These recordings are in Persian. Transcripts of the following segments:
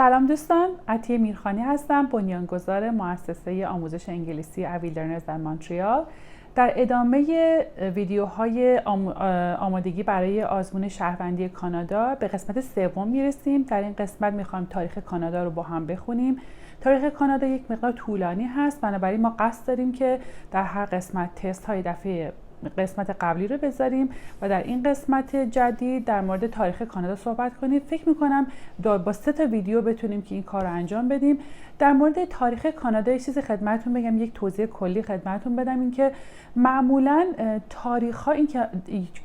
سلام دوستان، عطیه میرخانی هستم، بنیانگذار مؤسسه آموزش انگلیسی اویلرنرز در مونتریال. در ادامه ویدیوهای آمادگی برای آزمون شهروندی کانادا به قسمت سوم میرسیم. در این قسمت میخوایم تاریخ کانادا رو با هم بخونیم. تاریخ کانادا یک مقدار طولانی هست، بنابراین ما قصد داریم که در هر قسمت تست های دفعه قسمت قبلی رو بذاریم و در این قسمت جدید در مورد تاریخ کانادا صحبت کنیم. فکر میکنم با 3 ویدیو بتونیم که این کار رو انجام بدیم. در مورد تاریخ کانادا یه چیزی خدمتتون بگم، یک توضیح کلی خدمتتون بدم، این که معمولا تاریخ ها، این که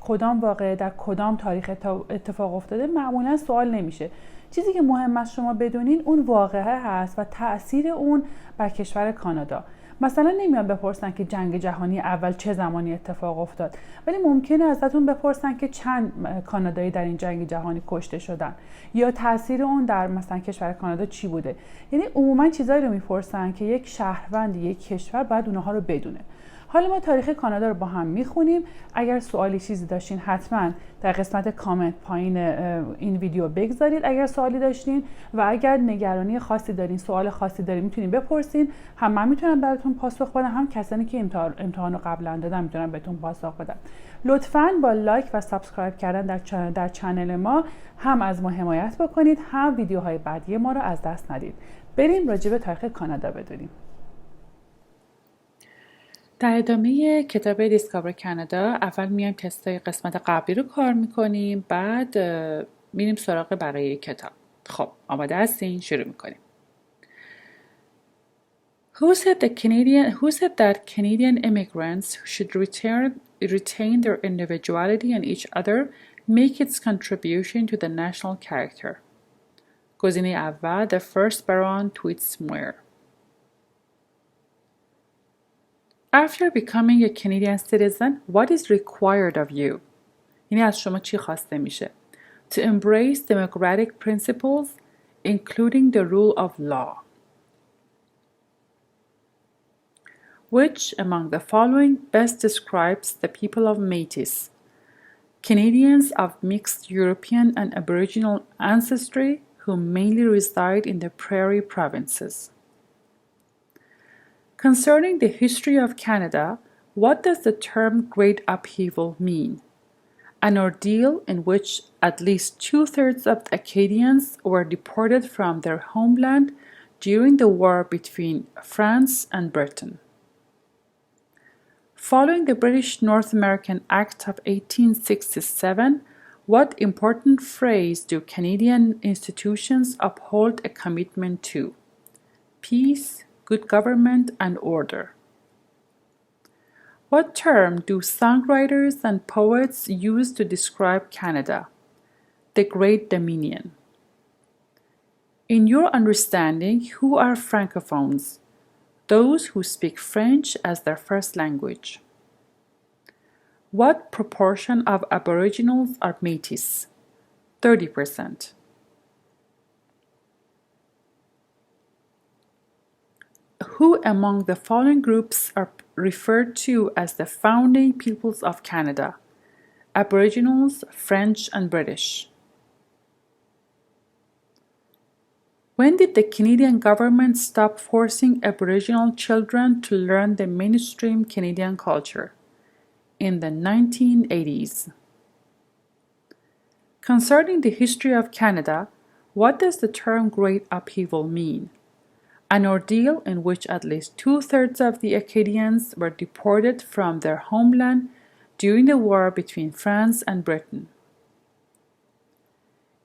کدام واقعه در کدام تاریخ اتفاق افتاده معمولا سوال نمیشه. چیزی که مهم است شما بدونین اون واقعه هست و تأثیر اون بر کشور کانادا. مثلا نمیان بپرسن که جنگ جهانی اول چه زمانی اتفاق افتاد، ولی ممکنه ازتون بپرسن که چند کانادایی در این جنگ جهانی کشته شدن یا تاثیر اون در مثلا کشور کانادا چی بوده. یعنی عموما چیزایی رو میپرسن که یک شهروند یک کشور باید اونها رو بدونه. حالا ما تاریخ کانادا رو با هم میخونیم. اگر سوالی چیزی داشتین حتما در قسمت کامنت پایین این ویدیو بگذارید اگر سوالی داشتین، و اگر نگرانی خاصی دارین، سوال خاصی دارین، میتونین بپرسین. هم من میتونم براتون پاسخ بدم، هم کسانی که امتحان رو قبلا دادن میتونن بهتون پاسخ بدم. لطفاً با لایک و سابسکرایب کردن در چنل ما هم از ما حمایت بکنید، هم ویدیوهای بعدی ما رو از دست ندید. بریم راجع به تاریخ کانادا بدونیم. در ادامه کتاب دیسکاور کانادا اول میایم تستای قسمت قبلی رو کار میکنیم، بعد میریم سراغ برای کتاب. خب آماده هستین؟ شروع میکنیم. Who said that Canadian immigrants should retain their individuality and each other make its contribution to the national character? گزینه اول The First Baron tweets Moore. After becoming a Canadian citizen, what is required of you? یعنی از شما چی خواسته میشه؟ To embrace democratic principles, including the rule of law. Which among the following best describes the people of Métis? Canadians of mixed European and Aboriginal ancestry who mainly reside in the Prairie provinces. Concerning the history of Canada, what does the term Great Upheaval mean? An ordeal in which at least 2/3 of the Acadians were deported from their homeland during the war between France and Britain. Following the British North American Act of 1867, what important phrase do Canadian institutions uphold a commitment to? Peace, good government, and order. What term do songwriters and poets use to describe Canada? The Great Dominion. In your understanding, who are Francophones? Those who speak French as their first language. What proportion of Aboriginals are Métis? 30%. Who among the following groups are referred to as the founding peoples of Canada? Aboriginals, French, and British. When did the Canadian government stop forcing Aboriginal children to learn the mainstream Canadian culture? In the 1980s. Concerning the history of Canada, what does the term Great Upheaval mean? An ordeal in which at least 2/3 of the Acadians were deported from their homeland during the war between France and Britain.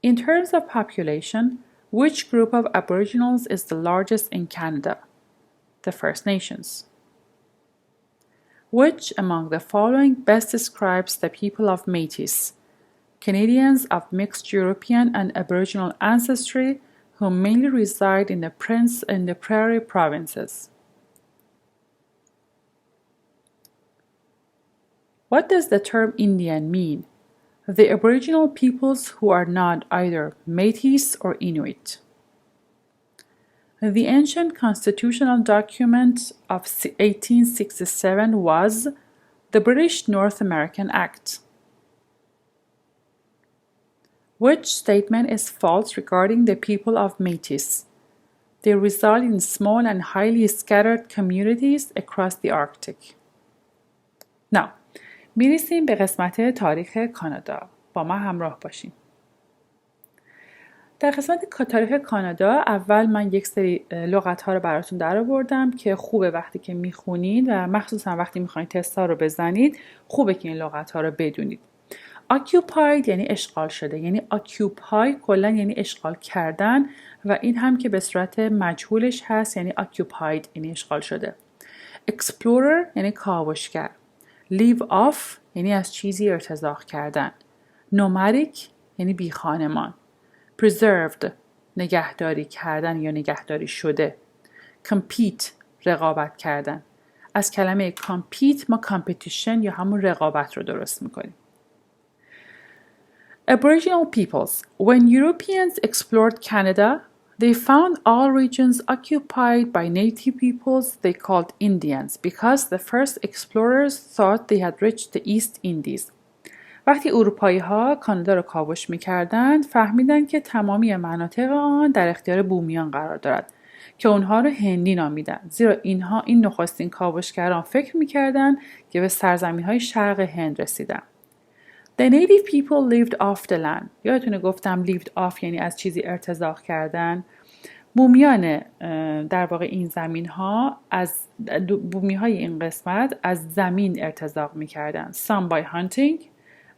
In terms of population, which group of Aboriginals is the largest in Canada? The First Nations. Which among the following best describes the people of Métis? Canadians of mixed European and Aboriginal ancestry who mainly reside in the Prairie provinces. What does the term Indian mean? The Aboriginal peoples who are not either Métis or Inuit. The ancient constitutional document of 1867 was the British North American Act. Which statement is false regarding the people of Métis? They reside in small and highly scattered communities across the Arctic. Now, میرسیم به قسمت تاریخ کانادا. با ما همراه باشیم. در قسمت تاریخ کانادا اول من یک سری لغت‌ها رو براتون درآوردم که خوبه وقتی که میخونید و مخصوصا وقتی میخواین تست‌ها رو بزنید خوبه که این لغت‌ها رو بدونید. occupied یعنی اشغال شده، یعنی occupy کلا یعنی اشغال کردن و این هم که به صورت مجهولش هست یعنی occupied یعنی اشغال شده. explorer یعنی کاوشگر. leave off یعنی از چیزی ارتزاق کردن. nomadic یعنی بی خانمان. preserved نگهداری کردن یا نگهداری شده. compete رقابت کردن. از کلمه compete ما competition یا همون رقابت رو درست میکنیم. Aboriginal peoples. When Europeans explored Canada, they found all regions occupied by native peoples they called Indians because the first explorers thought they had reached the East Indies. وقتی اروپایی‌ها کانادا را کاوش می‌کردند، فهمیدند که تمامی مناطق آن در اختیار بومیان قرار دارد که اونها را هندی نامیدند، زیرا این نخستین کاوشگران فکر می‌کردند که به سرزمین‌های شرق هند رسیدند. The native people lived off the land. یادتونه گفتم lived off یعنی از چیزی ارتزاق کردن. بومیان در واقع این زمین‌ها بومی‌های این قسمت از زمین ارتزاق می‌کردند. Some by hunting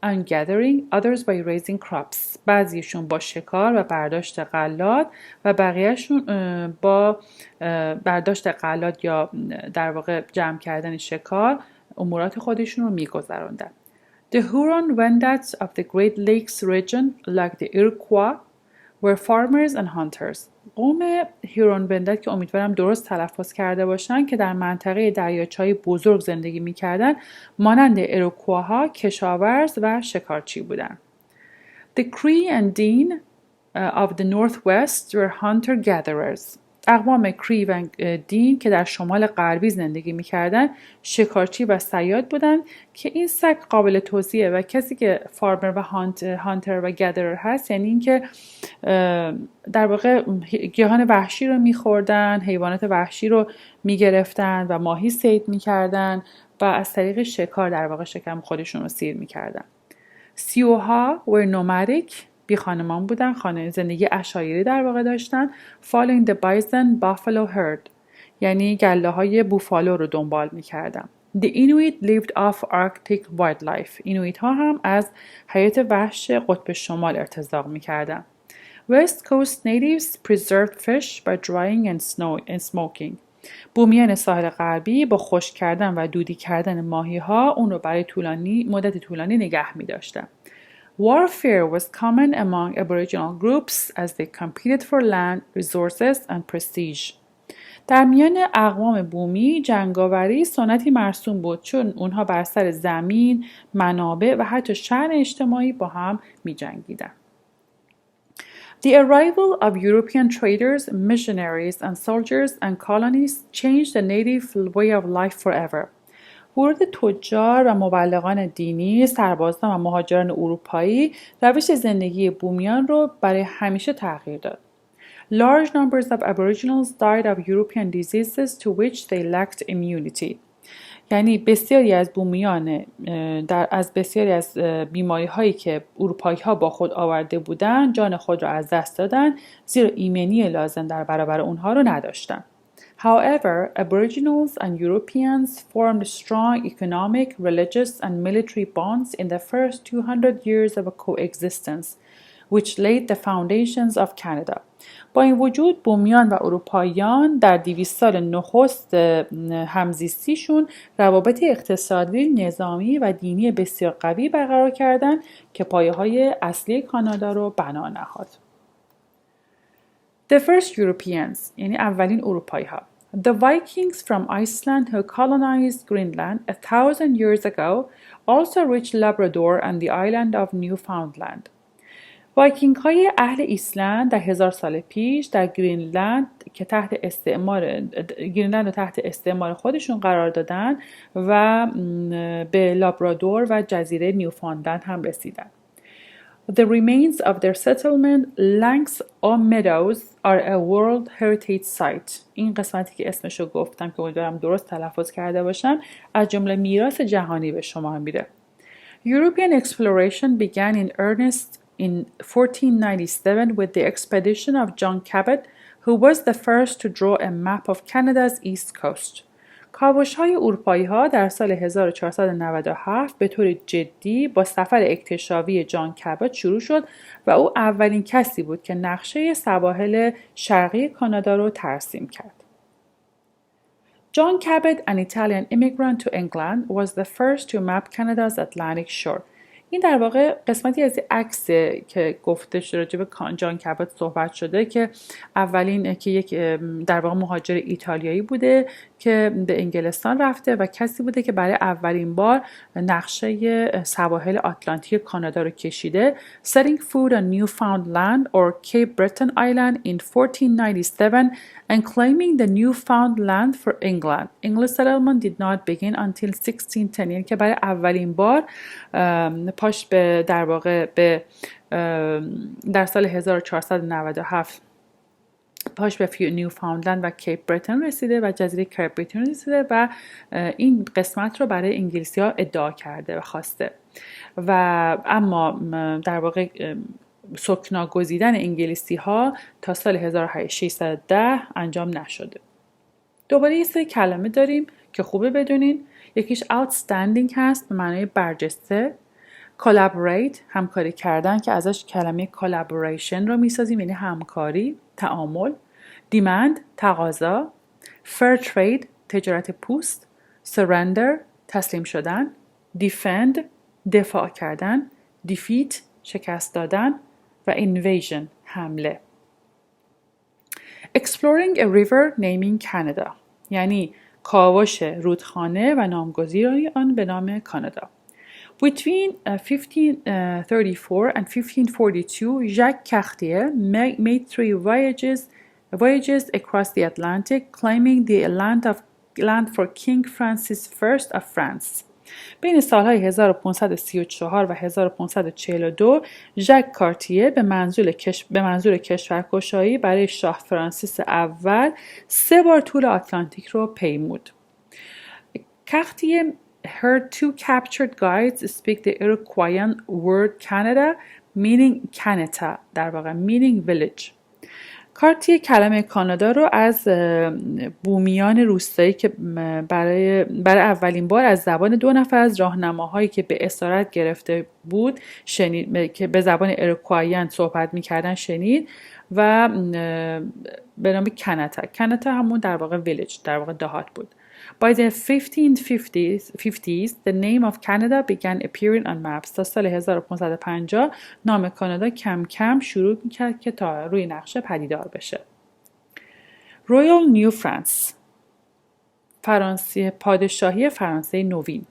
and gathering, others by raising crops. بعضیشون با شکار و برداشت غلات و بقیهشون با برداشت غلات یا در واقع جمع کردن شکار امورات خودشون رو می‌گذروندن. The Huron-Wendat of the Great Lakes region, like the Iroquois, were farmers and hunters. قوم هیرون-وندت که امیدوارم درست تلفظ کرده باشن که در منطقه دریاچه‌های بزرگ زندگی می‌کردند، مانند ایروکواها کشاورز و شکارچی بودند. The Cree and Dean of the Northwest were hunter-gatherers. اقوام کری و دین که در شمال غربی زندگی می‌کردند شکارچی و صیاد بودند که این سگ قابل توضیحه و کسی که فارمر و هانتر و گدرر هست یعنی این که در واقع گیاهان وحشی رو می‌خوردن، حیوانات وحشی رو می‌گرفتن و ماهی صید می‌کردن و از طریق شکار در واقع شکم خودشون رو سیر می‌کردن. سیوها were nomadic بی خانمان بودن، زندگی عشایری در واقع داشتن. following the bison buffalo herd یعنی گله های بوفالو رو دنبال میکردن. the Inuit lived off Arctic wildlife. اینویت ها هم از حیات وحش قطب شمال ارتزاق میکردن. west coast natives preserved fish by drying and smoking. بومیان ساحل غربی با خشک کردن و دودی کردن ماهی ها اون رو برای مدت طولانی نگه می‌داشتن. Warfare was common among Aboriginal groups as they competed for land, resources and prestige. در میان اقوام بومی جنگاوری سنتی مرسوم بود چون اونها بر سر زمین، منابع و حتی شأن اجتماعی با هم می‌جنگیدند. The arrival of European traders, missionaries and soldiers and colonists changed the native way of life forever. ورود تجار و مبلغان دینی، سربازان و مهاجران اروپایی روش زندگی بومیان رو برای همیشه تغییر داد. Large numbers of Aboriginals died of European diseases to which they lacked immunity. یعنی بسیاری از بومیان از بسیاری از بیماری هایی که اروپایی ها با خود آورده بودند جان خود را از دست دادند زیرا ایمنی لازم در برابر اونها رو نداشتند. However, Aboriginals and Europeans formed strong economic, religious, and military bonds in the first 200 years of coexistence, which laid the foundations of Canada. با این وجود بومیان و اروپاییان در 200 سال نخست همزیستیشون روابط اقتصادی، نظامی و دینی بسیار قوی برقرار کردند که پایه‌های اصلی کانادا رو بنا نهاد. The first Europeans یعنی اولین اروپایی ها. The Vikings from Iceland who colonized Greenland 1,000 years ago also reached Labrador and the island of Newfoundland. وایکینگ های اهل ایسلند در 1000 سال پیش در گرینلند که گرینلند رو تحت استعمار خودشون قرار دادن و به لابرادور و جزیره نیوفاندلند هم رسیدن. The remains of their settlement, Lanks Meadows, are a World Heritage Site. این قسمتی که اسمشو گفتم که امیدوارم درست تلفظ کرده باشم از جمله میراث جهانی به شما میره. European exploration began in earnest in 1497 with the expedition of John Cabot, who was the first to draw a map of Canada's east coast. کاوش‌های اروپایی‌ها در سال 1497 به طور جدی با سفر اکتشافی جان کابوت شروع شد و او اولین کسی بود که نقشه سواحل شرقی کانادا رو ترسیم کرد. John Cabot, an Italian immigrant to England, was the first to map Canada's Atlantic shore. این در واقع قسمتی از عکس که گفته شده راجع به جان کابوت صحبت شده که اولین که یک در واقع مهاجر ایتالیایی بوده که به انگلستان رفته و کسی بوده که برای اولین بار نقشه سواحل آتلانتیک کانادا رو کشیده. Setting foot on Newfoundland or Cape Breton Island in 1497 and claiming the Newfoundland for England. English settlement did not begin until 1610. یعنی که برای اولین بار پاش به در واقع به در سال 1497 پاش به نیوفاندلند و کیپ برتون رسیده و جزیره کیپ برتون رسیده و این قسمت رو برای انگلیسی ها ادعا کرده و خواسته و اما در واقع سکنا گزیدن انگلیسی ها تا سال 1610 انجام نشده. دوباره یه سری کلمه داریم که خوبه بدونین. یکیش outstanding هست به معنای برجسته. collaborate همکاری کردن که ازش کلمه collaboration رو میسازیم یعنی همکاری، تعامل. demand تقاضا. fair trade تجارت پوست. surrender تسلیم شدن. defend دفاع کردن. defeat شکست دادن و invasion حمله. exploring a river naming Canada یعنی کاوش رودخانه و نامگذاری آن به نام کانادا. Between 1534 and 1542, Jacques Cartier made 3 voyages across the Atlantic, claiming the land for King Francis I of France. بین سالهای 1534 و 1542 ژاک کارتیه به منظور کشورگشایی برای شاه فرانسیس اول 3 بار طول آتلانتیک رو پیمود. کارتیه heard 2 captured guides speak the Iroquoian word Canada, meaning Canada, در واقع meaning village. کارتیه کلمه کانادا رو از بومیان روستایی که برای اولین بار از زبان 2 نفر از راهنماهایی که به اسارت گرفته بود شنید که به زبان ایروکواییان صحبت می‌کردن شنید و به نام کانادا همون در واقع ویلیج در واقع دهات بود. By the 1550s, the name of Canada began appearing on maps. تا سال 1550 نام کانادا کم کم شروع می‌کرد که تا روی نقشه پدیدار بشه. Royal New France پادشاهی فرانسه نوین.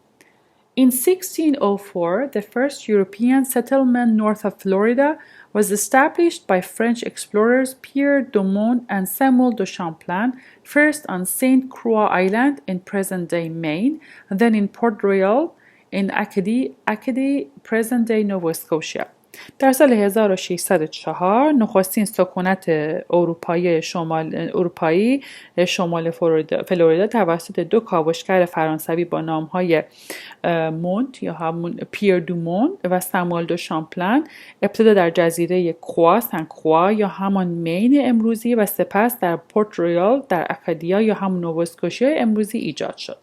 In 1604, the first European settlement north of Florida was established by French explorers Pierre Dumont and Samuel de Champlain, first on St. Croix Island in present-day Maine, and then in Port Royal in Acadie, present-day Nova Scotia. در سال 1604 نخستین سکونت اروپایی شمال فلوریدا توسط 2 کاوشگر فرانسوی با نام‌های مونت یا همون پیر دومون و ساموئل دو شامپلن ابتدا در جزیره سن کروا یا همان مین امروزی و سپس در پورت رویال در اکادیا یا همون نوواسکوشیا امروزی ایجاد شد.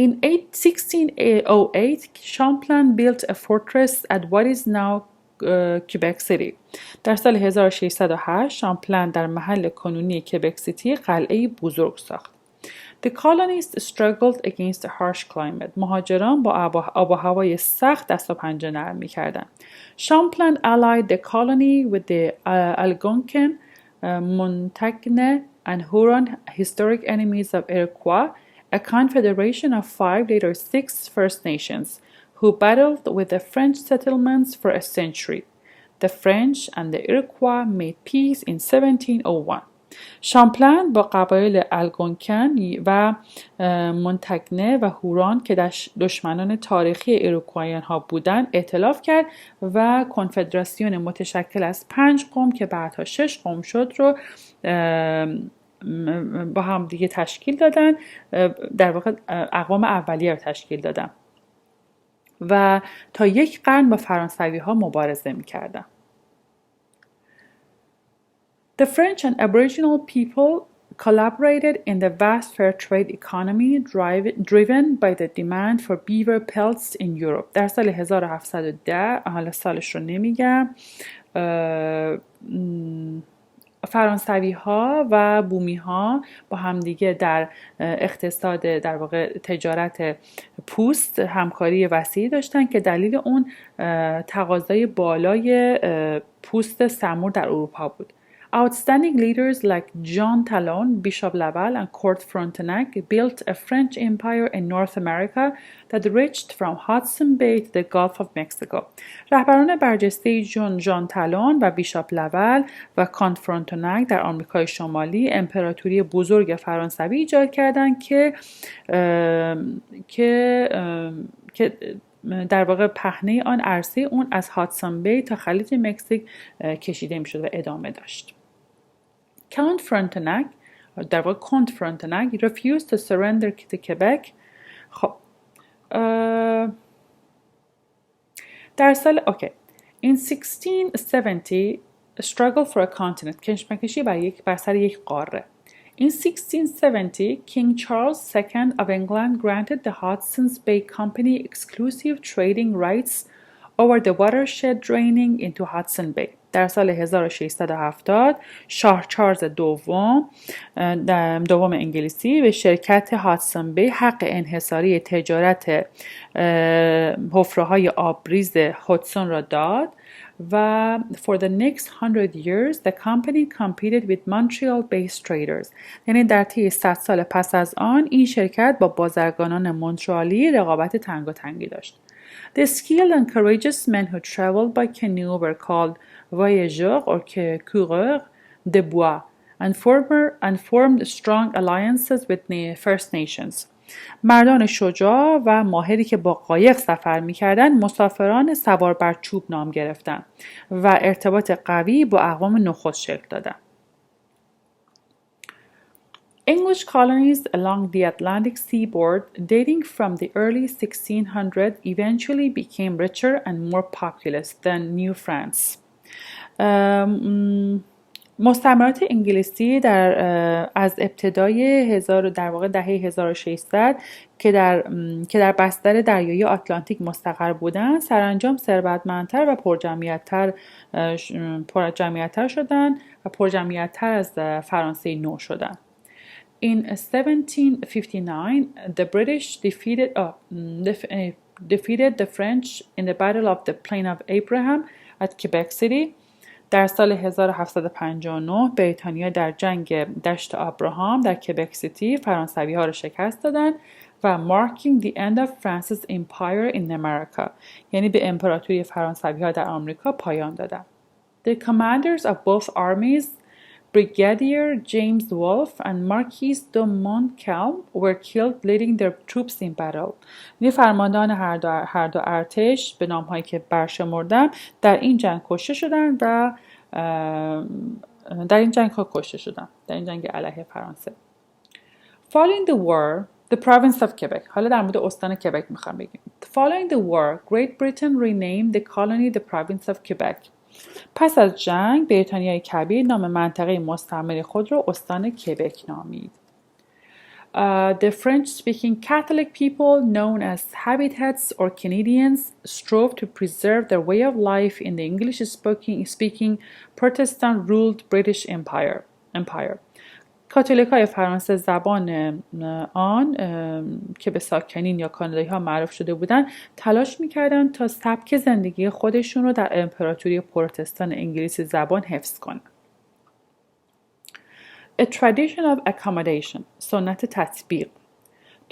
In 1608, Champlain built a fortress at what is now کیبک سیتی. در سال 1608 شامپلن در محل کنونی کیبک سیتی قلعه بزرگ ساخت. The colonists struggled against a harsh climate. مهاجران با آب و هوای سخت دست و پنجه نرم می‌کردند. Champlain allied the colony with the Algonquin, Montagnais, and Huron historic enemies of Iroquois, a confederation of 5, later 6 First Nations, who battled with the French settlements for a century. The French and the Iroquois made peace in 1701. شامپلن با قبایل الگونکن و مونتگنه و هوران که دشمنان تاریخی ایروکوایان ها بودند ائتلاف کرد و کنفدراسیون متشکل از 5 قوم که بعدها 6 قوم شد رو با هم دیگه تشکیل دادن، در واقع اقوام اولیه رو تشکیل دادن و تا 1 قرن با فرانسوی ها مبارزه می‌کردن. The French and Aboriginal people collaborated in the vast fair trade economy driven by the demand for beaver pelts in Europe. در سال 1710، حالا سالش رو نمیگم، فرانسوی ها و بومی ها با همدیگه در اقتصاد، در واقع تجارت پوست همکاری وسیعی داشتن که دلیل اون تقاضای بالای پوست سمور در اروپا بود. Outstanding leaders like Jean Talon, Bishop Laval, and Court Frontenac built a French empire in North America that reached from Hudson Bay to the Gulf of Mexico. رهبران برجسته ژان تالون و بیشاپ لول و کانت فرونتناک در آمریکای شمالی امپراتوری بزرگ فرانسوی ایجاد کردند که در واقع پهنه آن عرصه اون از هادسون بی تا خلیج مکزیک کشیده میشد و ادامه داشت. کانت فرونتناک refused to surrender to Quebec. خب در سال In 1670 struggle for a continent، کشمکشی بر سر یک قاره. In 1670, King Charles II of England granted the Hudson's Bay Company exclusive trading rights over the watershed draining into Hudson Bay. در سال 1670 شاه چارلز دوم انگلیسی به شرکت هادسون بی حق انحصاری تجارت حفره‌های آبریز هودسون را داد و for the next 100 years the company competed with Montreal-based traders. یعنی در طی 100 سال پس از آن این شرکت با بازرگانان مونترآلی رقابت تنگاتنگی داشت. The skilled and courageous men who traveled by canoe were called voyageurs or coureurs de bois and formed strong alliances with the First Nations. مردان شجاع و ماهری که با قایق سفر می‌کردند مسافران سوار بر چوب نام گرفتند و ارتباط قوی با اقوام نخست شکل دادند. English colonies along the Atlantic seaboard dating from the early 1600s eventually became richer and more populous than New France. مستعمرات انگلیسی از ابتدای در واقع دهه 1600 که در بستر دریایی آتلانتیک مستقر بودند سرانجام ثروتمندتر و پرجمعیت‌تر شدند و پرجمعیت‌تر از فرانسه نو شدند. In 1759, the British defeated the French in the Battle of the Plain of Abraham at Quebec City. در سال 1759 بریتانیا در جنگ دشت آبراهام در کبک سیتی فرانسوی ها را شکست دادند و marking the end of France's empire in America، یعنی به امپراتوری فرانسوی ها در آمریکا پایان دادند. The commanders of both armies, Brigadier James Wolfe and Marquis de Montcalm, were killed leading their troops in battle. یعنی فرماندهان هر دو ارتش به نام‌هایی که برشمردم در این جنگ کشته شدند و در این جنگ علیه فرانسه. Following the war, the province of Quebec. حالا در مورد استان کبک میخوام بگیم. Following the war, Great Britain renamed the colony the province of Quebec. پس از جنگ بریتانیای کبیر نام منطقه مستعمره خود را استان کبک نامید. The French-speaking Catholic people known as Habitants or Canadians strove to preserve their way of life in the English-speaking Protestant-ruled British Empire. کاتولیک‌های فرانسه زبان آن که به ساکنین یا کانادایی‌ها معروف شده بودند تلاش می‌کردند تا سبک زندگی خودشون رو در امپراتوری پروتستان انگلیسی زبان حفظ کنند. A tradition of accommodation، سنت تطبیق.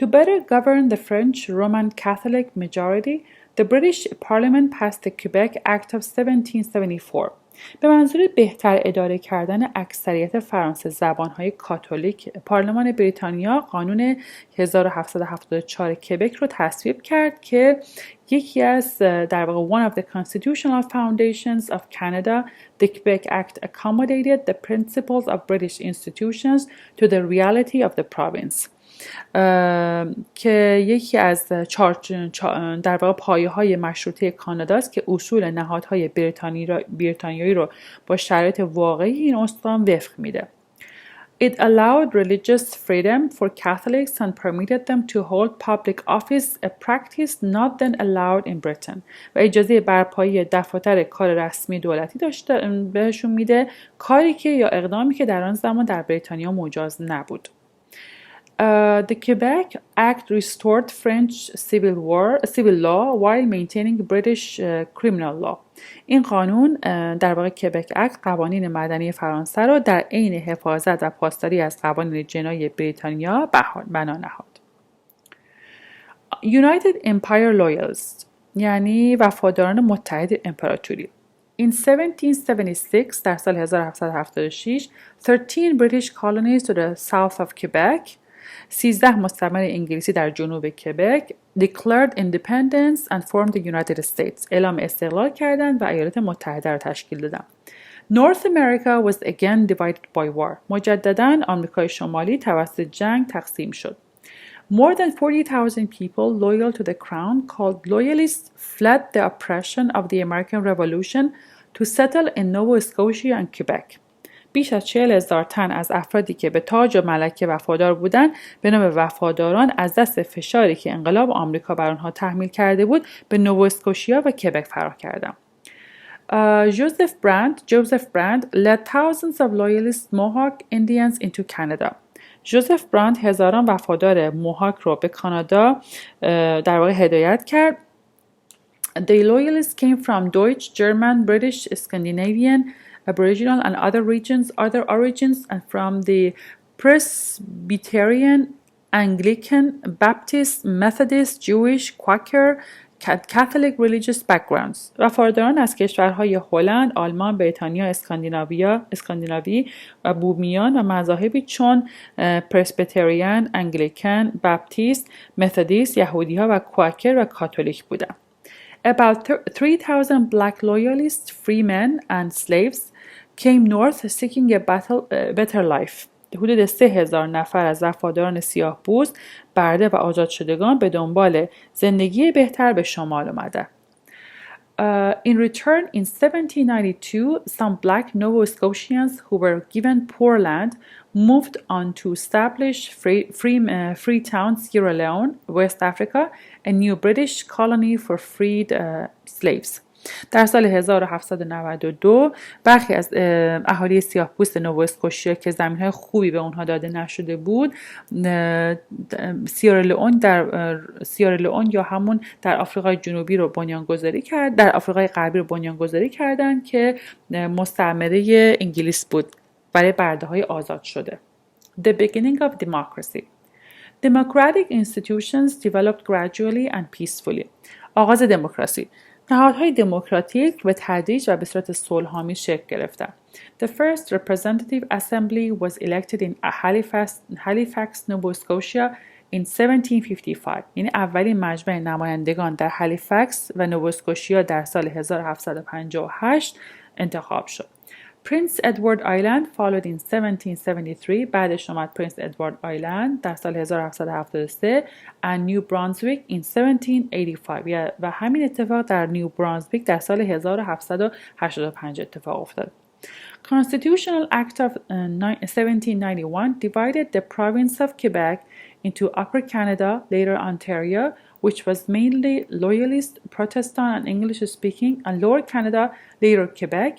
To better govern the French Roman Catholic majority, the British Parliament passed the Quebec Act of 1774. به منظور بهتر اداره کردن اکثریت فرانسه زبان‌های کاتولیک، پارلمان بریتانیا قانون 1774 کبک رو تصویب کرد که یکی از در واقع one of the constitutional foundations of Canada, the Quebec Act accommodated the principles of British institutions to the reality of the province. که یکی از در واقع پایه‌های مشروطه کاناداست که اصول نهادهای بریتانیایی رو با شرایط واقعی این استان وفق میده. It allowed religious freedom for Catholics and permitted them to hold public office, a practice not then allowed in Britain. و اجازه برپایی دفاتر کار رسمی دولتی بهشون میده، کاری که یا اقدامی که در آن زمان در بریتانیا مجاز نبود. The Quebec Act restored French civil law while maintaining British criminal law. این قانون در واقع کبک اکت قوانین مدنی فرانسه را در عین حفاظت و پاسداری از قوانین جنایی بریتانیا بنا نهاد. United Empire Loyalists یعنی وفاداران متحد امپراتوری. In 1776 در سال 1776 13 British colonies to the south of Quebec 13 مستعمره انگلیسی در جنوب کبک declared independence and formed the United States. اعلام استقلال کردند و ایالات متحده را تشکیل دادند. North America was again divided by war. مجدداً آمریکای شمالی توسط جنگ تقسیم شد. More than 40,000 people loyal to the crown called loyalists fled the oppression of the American Revolution to settle in Nova Scotia and Quebec. بیش از 40,000 تن از افرادی که به تاج و ملکه وفادار بودند به نام وفاداران از دست فشاری که انقلاب آمریکا بر آنها تحمیل کرده بود به نووا اسکوشیا و کبک فرار کردند. Joseph Brand led thousands of loyalist Mohawk Indians into Canada. جوزف براند هزاران وفادار موهاک رو به کانادا در واقع هدایت کرد. The loyalists came from Deutsch, German, British, Scandinavian, Aboriginal and other origins and from the Presbyterian, Anglican, Baptist, Methodist, Jewish, Quaker, Catholic religious backgrounds. وفاداران از کشورهای هلند، آلمان، بریتانیا، اسکاندیناوی و بومیان و مذاهبی چون پرسبیتریان، انگلیکن، بپتیست، متدیست، یهودی‌ها و کوآکر و کاتولیک بودند. About 3,000 black loyalists, free men and slaves came north seeking a better life. حدود 3,000 نفر از وفاداران سیاه‌پوست، برده و آزاد شدگان به دنبال زندگی بهتر به شمال آمده. In return, in 1792, some black Nova Scotians who were given poor land moved on to establish Freetown, Sierra Leone, West Africa, a new British colony for freed slaves. در سال 1792 برخی از اهالی سیاه‌پوست نووا اسکوشیا که زمین‌های خوبی به اونها داده نشده بود سیرالئون یا همون در آفریقای جنوبی رو بنیانگذاری کرد، در آفریقای غربی رو بنیانگذاری کردند که مستعمره انگلیس بود برای برده‌های آزاد شده. The beginning of democracy. Democratic institutions developed gradually and peacefully. آغاز دموکراسی. نهادهای دموکراتیک به تدریج و به صورت صلح‌آمیز شکل گرفتند. The first representative assembly was elected in Halifax, Nova Scotia in 1755. یعنی اولین مجمع نمایندگان در هالیفکس و نووا اسکوشیا در سال 1758 انتخاب شد. Prince Edward Island followed in 1773. بعدش اومد پرنس ادوارد آیلند در سال 1773 and New Brunswick in 1785 و همین اتفاق در نیو برانزویک در سال 1785 اتفاق افتاد. Constitutional Act of 1791 divided the province of Quebec into Upper Canada, later Ontario, which was mainly Loyalist, Protestant and English speaking, and Lower Canada, later Quebec,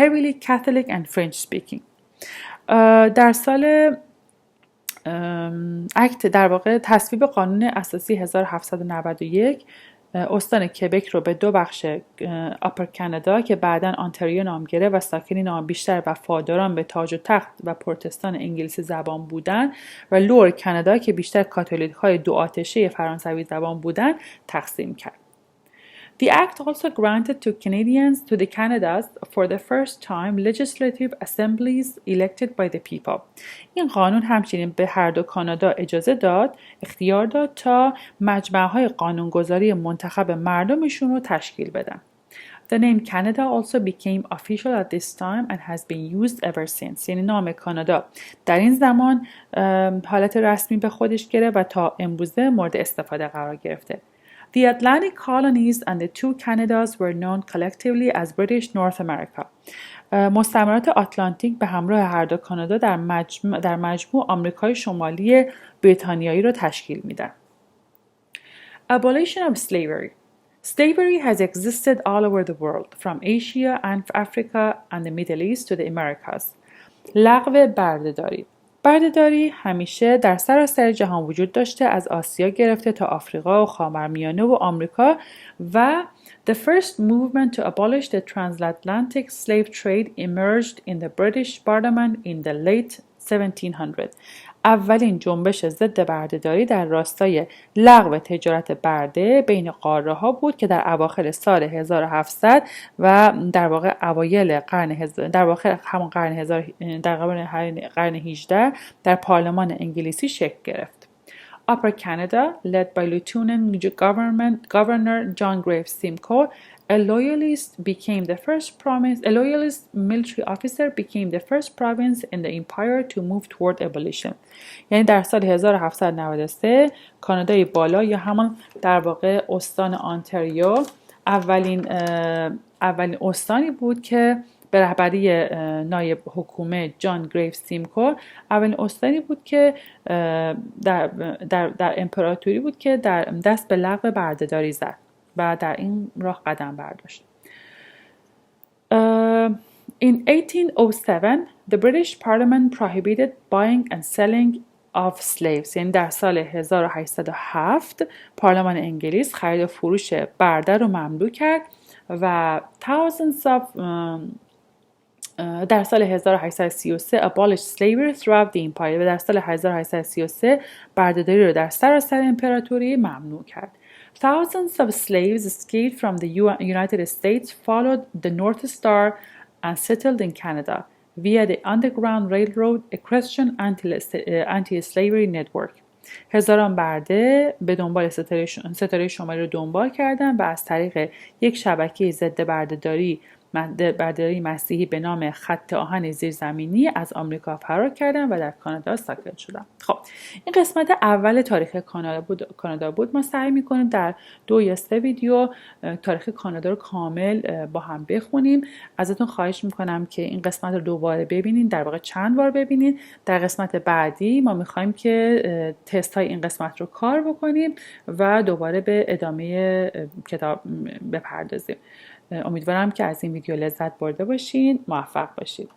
heavily Catholic and French speaking. در سال اکت در واقع تصویب قانون اساسی 1791 استان کبک رو به دو بخش اپر کانادا که بعداً آنتاریو نام گرفت و ساکنین آن بیشتر وفاداران به تاج و تخت و پروتستان انگلیسی زبان بودند و لور کانادا که بیشتر کاتولیک‌های دو آتشه فرانسوی زبان بودند تقسیم کرد. The act also granted to the Canadas for the first time legislative assemblies elected by the people. این قانون همچنین به هر دو کانادا اختیار داد تا مجمع‌های قانونگذاری منتخب مردمشون رو تشکیل بدن. The name Canada also became official at this time and has been used ever since. یعنی نام کانادا در این زمان حالت رسمی به خودش گرفت و تا امروزه مورد استفاده قرار گرفته. The Atlantic colonies and the two Canadas were known collectively as British North America. مستعمرات آتلانتیک به همراه هر دو کانادا در مجموع آمریکای شمالی بریتانیایی رو تشکیل میدن. Abolition of slavery. Slavery has existed all over the world, from Asia and Africa and the Middle East to the Americas. لغو بردهداری همیشه در سراسر جهان وجود داشته، از آسیا گرفته تا آفریقا و خاورمیانه و آمریکا و The first movement to abolish the transatlantic slave trade emerged in the British Parliament in the late 1700s. اولین جنبش ضد بردهداری در راستای لغو تجارت برده بین قاره ها بود که در اواخر سال 1700 و در واقع اوایل قرن 18 در پارلمان انگلیسی شکل گرفت. Upper Canada, led by Lieutenant Governor John Graves Simcoe, a loyalist military officer became the first province in the empire to move toward abolition. یعنی در سال 1793 کانادای بالا یا همان در واقع استان آنتاریو اولین استانی بود که به رهبری نایب حکومه جان گریوز سیمکو اولین استانی بود که در امپراتوری بود که در دست به لغو بردهداری زد و در این راه قدم برداشت. In 1807, the British Parliament prohibited buying and selling of slaves. یعنی در سال 1807 پارلمان انگلیس خرید و فروش برده رو ممنوع کرد و در سال 1833 abolished slavery throughout the empire و در سال 1833 بردهداری رو در سراسر امپراتوری ممنوع کرد. Thousands of slaves escaped from the United States, followed the North Star and settled in Canada via the Underground Railroad, a Christian anti-slavery network. هزاران برده به دنبال ستاره شمالی رو دنبال کردن و از طریق یک شبکه ضد بردهداری مسیحی به نام خط آهن زیرزمینی از آمریکا فرار کردن و در کانادا ساکن شدن. خب این قسمت اول تاریخ کانادا بود. ما سعی میکنیم در 2 یا 3 ویدیو تاریخ کانادا رو کامل با هم بخونیم. ازتون خواهش میکنم که این قسمت رو دوباره ببینین، در واقع چند بار ببینین. در قسمت بعدی ما میخوایم که تست های این قسمت رو کار بکنیم و دوباره به ادامه کتاب بپردازیم. امیدوارم که از این ویدیو لذت برده باشین. موفق باشید.